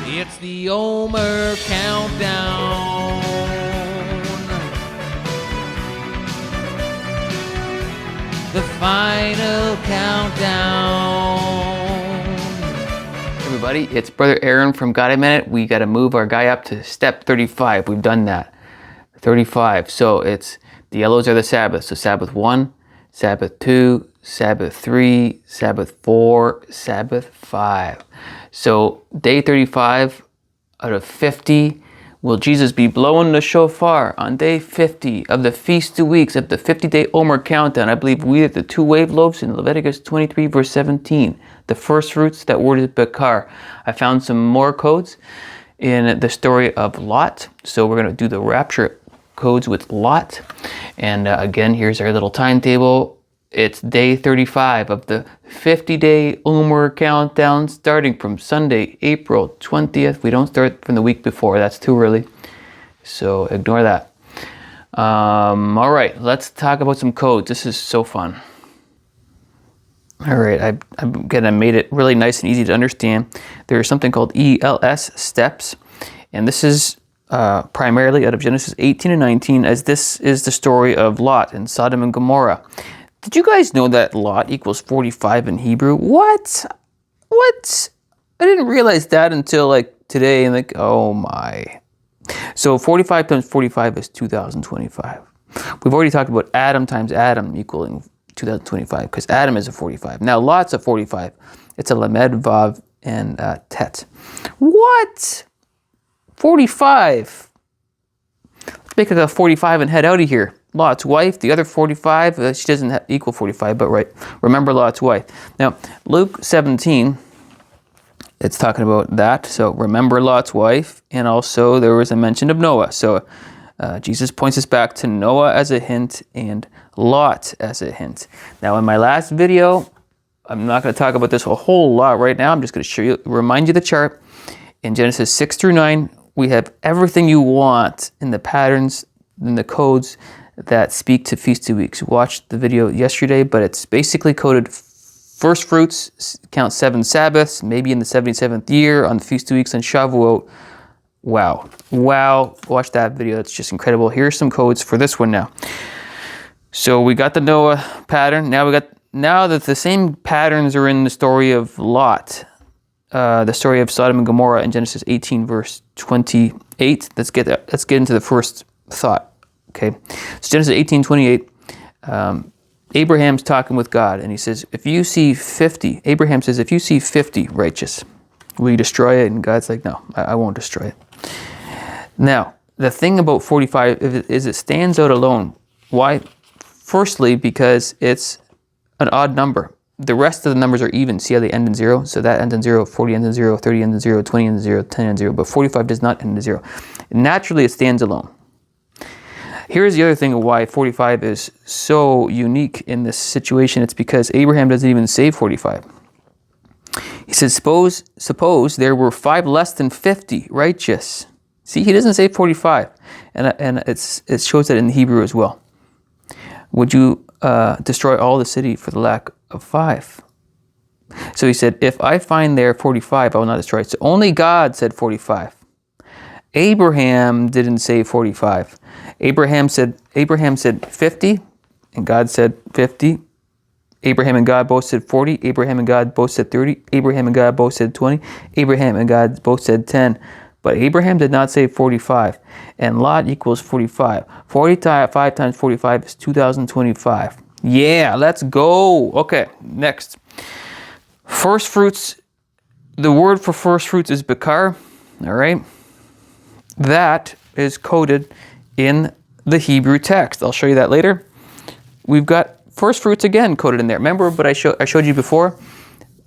It's the Omer Countdown. The final countdown. Hey everybody, it's Brother Aaron from God a Minute. We got to move our guy up to step 35. We've done that. 35. So it's the yellows are the Sabbath. So Sabbath 1, Sabbath 2, Sabbath 3, Sabbath 4, Sabbath 5. So day 35 out of 50. Will Jesus be blowing the shofar on day 50 of the Feast of Weeks of the 50-day Omer countdown? I believe we at the 2 wave loaves in Leviticus 23 verse 17. The first fruits, that word is bakar. I found some more codes in the story of Lot. So we're going to do the rapture codes with Lot. And again, here's our little timetable. It's day 35 of the 50-day Omer countdown, starting from Sunday, April 20th. We don't start from the week before. That's too early. So ignore that. All right, let's talk about some codes. This is so fun. All right, I made it really nice and easy to understand. There's something called ELS steps, and this is primarily out of Genesis 18 and 19, as this is the story of Lot and Sodom and Gomorrah. Did you guys know that Lot equals 45 in Hebrew? What? I didn't realize that until like today, and like, oh my. So 45 times 45 is 2025. We've already talked about Adam times Adam equaling 2025, because Adam is a 45. Now Lot's a 45. It's a Lamed, Vav, and Tet. What? 45. Let's make it a 45 and head out of here. Lot's wife, the other 45, she doesn't equal 45, but right. Remember Lot's wife. Now, Luke 17, it's talking about that. So remember Lot's wife, and also there was a mention of Noah. So Jesus points us back to Noah as a hint and Lot as a hint. Now, in my last video, I'm not going to talk about this a whole lot right now. I'm just going to show you, remind you the chart. In Genesis 6 through 9, we have everything you want in the patterns, in the codes that speak to Feast of Weeks. Watched the video yesterday, but it's basically coded first fruits, count 7 Sabbaths, maybe in the 77th year, on the Feast of Weeks, and Shavuot. Wow. Watch that video. It's just incredible. Here's some codes for this one now. So we got the Noah pattern. Now that the same patterns are in the story of Lot, the story of Sodom and Gomorrah in Genesis 18 verse 28. Let's get into the first thought. Okay, so Genesis 18:28, Abraham's talking with God, and he says, if you see 50, Abraham says, if you see 50 righteous, will you destroy it? And God's like, no, I won't destroy it. Now, the thing about 45 is it stands out alone. Why? Firstly, because it's an odd number. The rest of the numbers are even. See how they end in 0? So that ends in 0, 40 ends in 0, 30 ends in 0, 20 ends in 0, 10 ends in 0, but 45 does not end in 0. Naturally, it stands alone. Here's the other thing of why 45 is so unique in this situation. It's because Abraham doesn't even say 45. He says, suppose there were 5 less than 50 righteous. See, he doesn't say 45. And it shows that in the Hebrew as well. Would you destroy all the city for the lack of 5? So he said, if I find there 45, I will not destroy it. So only God said 45. Abraham didn't say 45. Abraham said 50, and God said 50. Abraham and God both said 40. Abraham and God both said 30. Abraham and God both said 20. Abraham and God both said 10. But Abraham did not say 45. And Lot equals 45. 45 times 45 is 2025. Yeah, let's go. Okay, next. First fruits. The word for first fruits is bakar. All right. That is coded in the Hebrew text. I'll show you that later. We've got first fruits again coded in there. Remember, but I showed you before,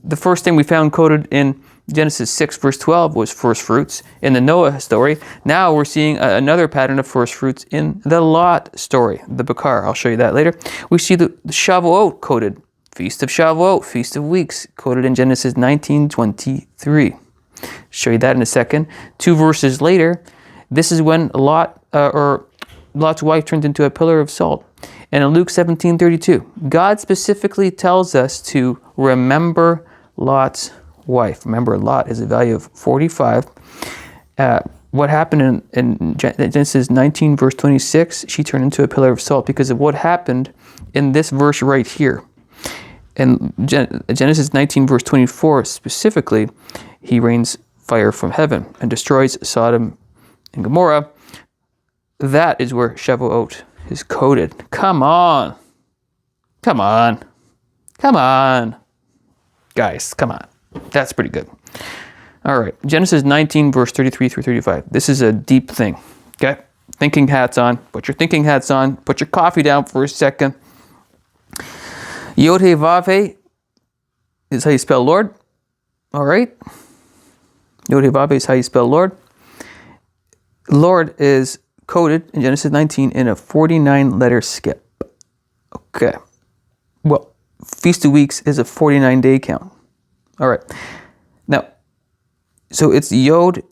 the first thing we found coded in Genesis 6 verse 12 was first fruits in the Noah story. Now we're seeing another pattern of first fruits in the Lot story, the bakar. I'll show you that later. We see the Shavuot coded, Feast of Shavuot, Feast of Weeks, coded in Genesis 19:23. Show you that in a second. 2 verses later, this is when Lot's wife turned into a pillar of salt. And in Luke 17:32, God specifically tells us to remember Lot's wife. Remember, Lot is a value of 45. What happened in Genesis 19, verse 26, she turned into a pillar of salt because of what happened in this verse right here. In Genesis 19, verse 24, specifically, he rains fire from heaven and destroys Sodom and Gomorrah. That is where Shavuot is coded. Come on. Come on. Come on. Guys, come on. That's pretty good. All right, Genesis 19, verse 33 through 35. This is a deep thing, okay? Thinking hats on. Put your thinking hats on. Put your coffee down for a second. Yod He Vav He is how you spell Lord. All right? Yod He Vav He is how you spell Lord. Lord is coded in Genesis 19 in a 49-letter skip. Okay. Well, Feast of Weeks is a 49-day count. All right. Now, so it's Yod.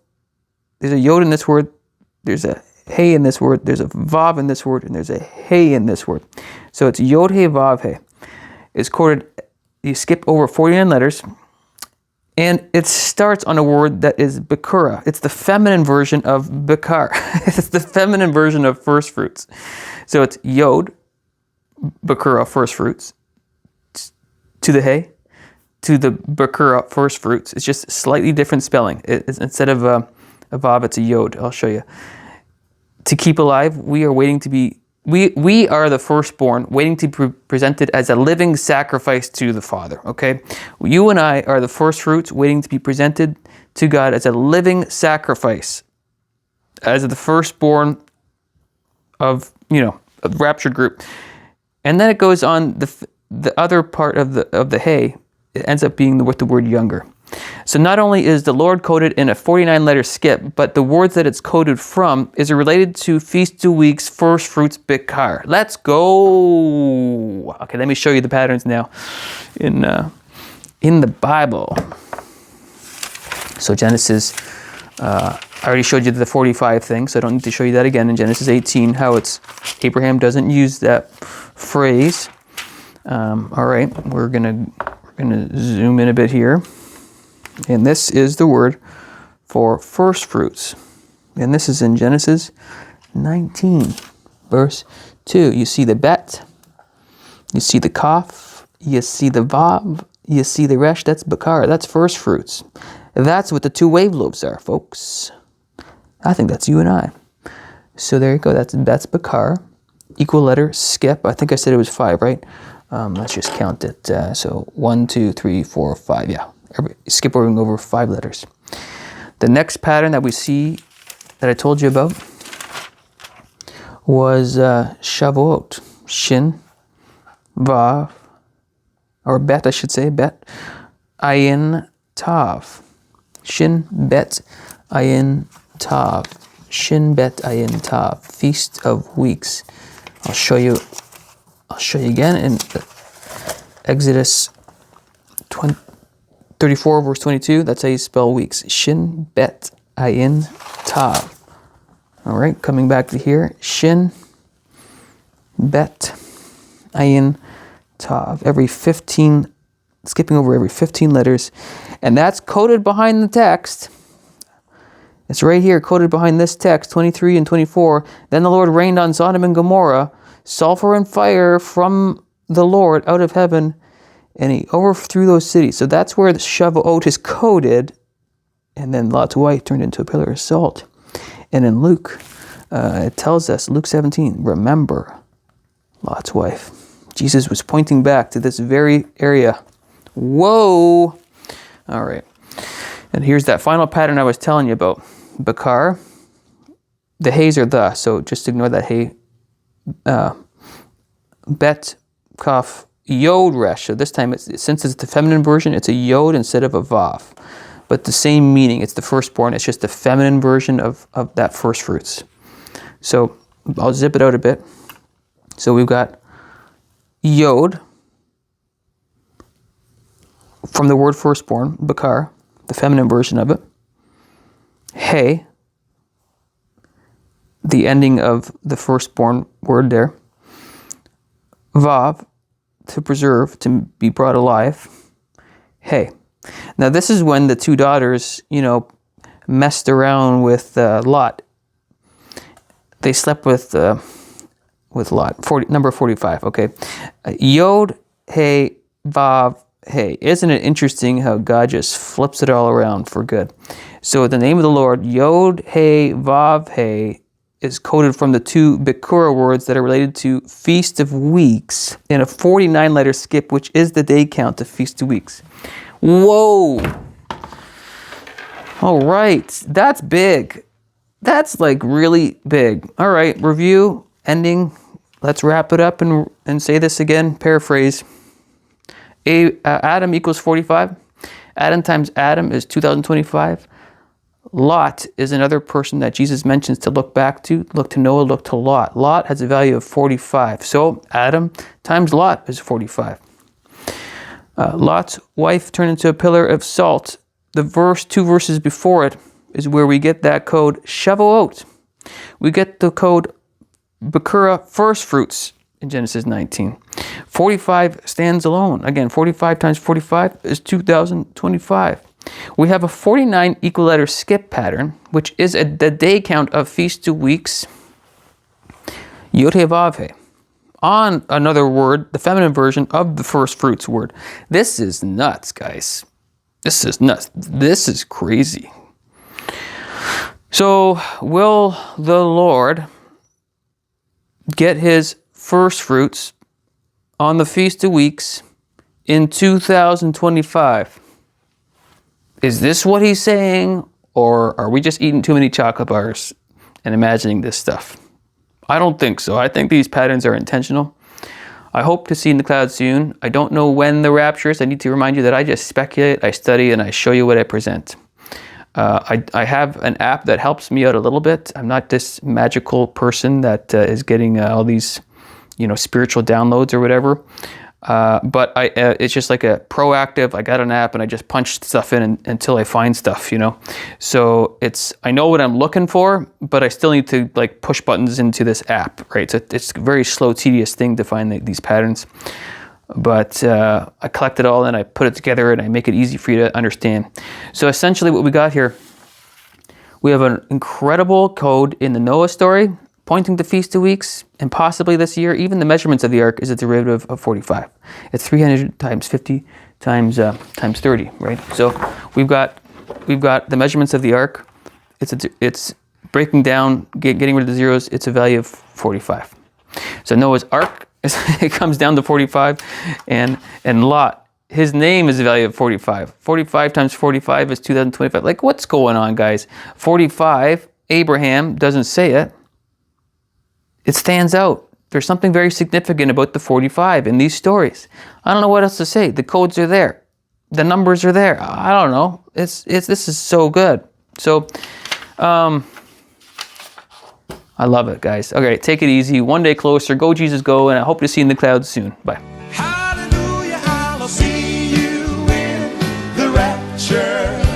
There's a Yod in this word. There's a Hey in this word. There's a Vav in this word. And there's a Hey in this word. So it's Yod He Vav He. It's quoted. You skip over 49 letters. And it starts on a word that is Bekura. It's the feminine version of Bekar. It's the feminine version of first fruits. So it's Yod, Bekura, first fruits, to the Hey, to the Bekura, first fruits. It's just slightly different spelling. Instead of a Vav, it's a Yod. I'll show you. To keep alive, we are waiting to be, we are the firstborn, waiting to be presented as a living sacrifice to the Father, okay? You and I are the first fruits, waiting to be presented to God as a living sacrifice, as the firstborn of, a raptured group. And then it goes on, the other part of the Hey, it ends up being with the word younger. So not only is the Lord coded in a 49-letter skip, but the words that it's coded from is related to Feast of Weeks, first fruits, Bekar. Let's go. Okay, let me show you the patterns now in the Bible. So Genesis, I already showed you the 45 thing, so I don't need to show you that again. In Genesis 18, how it's Abraham doesn't use that phrase. All right, we're gonna zoom in a bit here. And this is the word for first fruits. And this is in Genesis 19, verse 2. You see the bet, you see the kaf, you see the vav, you see the resh. That's bakar. That's first fruits. That's what the two wave lobes are, folks. I think that's you and I. So there you go. That's bakar. Equal letter, skip. I think I said it was 5, right? Let's just count it. So 1, 2, 3, 4, 5. Yeah. Skip over 5 letters. The next pattern that we see that I told you about was Shavuot. Shin, Vav, or Bet, I should say, Bet, Ayin, Tav. Shin, Bet, Ayin, Tav. Shin, Bet, Ayin, Tav. Feast of Weeks. I'll show you again in Exodus 34, verse 22, that's how you spell weeks. Shin, Bet, Ayin, Tav. All right, coming back to here. Shin, Bet, Ayin, Tav. Skipping over every 15 letters. And that's coded behind the text. It's right here, coded behind this text, 23 and 24. Then the Lord rained on Sodom and Gomorrah, sulfur and fire from the Lord out of heaven, and he overthrew those cities. So that's where the Shavuot is coded. And then Lot's wife turned into a pillar of salt. And in Luke, it tells us, Luke 17, remember Lot's wife. Jesus was pointing back to this very area. Whoa! All right. And here's that final pattern I was telling you about. Bakar. The Heys are the, so just ignore that Hey. Bet, Kaf, Yod, Resh. So this time, since it's the feminine version, it's a Yod instead of a Vav. But the same meaning. It's the firstborn. It's just the feminine version of that first fruits. So I'll zip it out a bit. So we've got Yod from the word firstborn, Bakar, the feminine version of it. Hey, the ending of the firstborn word there. Vav, to preserve, to be brought alive. Hey. Now this is when the two daughters, messed around with Lot. They slept with Lot. Number 45. Okay, Yod He Vav He. Isn't it interesting how God just flips it all around for good? So the name of the Lord, Yod He Vav He, is coded from the two Bikura words that are related to Feast of Weeks in a 49-letter skip, which is the day count of Feast of Weeks. Whoa! All right, that's big. That's like really big. All right, review, ending. Let's wrap it up and say this again, paraphrase. Adam equals 45. Adam times Adam is 2025. Lot is another person that Jesus mentions to look back to. Look to Noah, look to Lot. Lot has a value of 45. So Adam times Lot is 45. Lot's wife turned into a pillar of salt. The two verses before it is where we get that code Shavuot. We get the code Bakura first fruits in Genesis 19. 45 stands alone. Again, 45 times 45 is 2025. We have a 49 equal letter skip pattern, which is the day count of Feast of Weeks, Yod He Vav He, on another word, the feminine version of the first fruits word. This is nuts, guys. This is nuts. This is crazy. So, will the Lord get his first fruits on the Feast of Weeks in 2025? Is this what he's saying, or are we just eating too many chocolate bars and imagining this stuff? I don't think so. I think these patterns are intentional. I hope to see you in the clouds soon. I don't know when the rapture is. I need to remind you that I just speculate, I study, and I show you what I present. I have an app that helps me out a little bit. I'm not this magical person that is getting all these, spiritual downloads or whatever. But it's just like a proactive, I got an app and I just punch stuff in until I find stuff, So I know what I'm looking for, but I still need to push buttons into this app, right? So it's a very slow, tedious thing to find these patterns. But I collect it all and I put it together and I make it easy for you to understand. So essentially what we got here, we have an incredible code in the Noah story, pointing to Feast of Weeks, and possibly this year, even the measurements of the ark is a derivative of 45. It's 300 times 50 times 30, right? So we've got the measurements of the ark. It's breaking down, getting rid of the zeros. It's a value of 45. So Noah's ark, it comes down to 45, and Lot, his name is a value of 45. 45 times 45 is 2025. What's going on, guys? 45, Abraham doesn't say it. It stands out. There's something very significant about the 45 in these stories. I don't know what else to say. The codes are there. The numbers are there. I don't know. This is so good. So, I love it, guys. Okay, take it easy. One day closer. Go, Jesus, go. And I hope to see you in the clouds soon. Bye. Hallelujah, I'll see you in the rapture.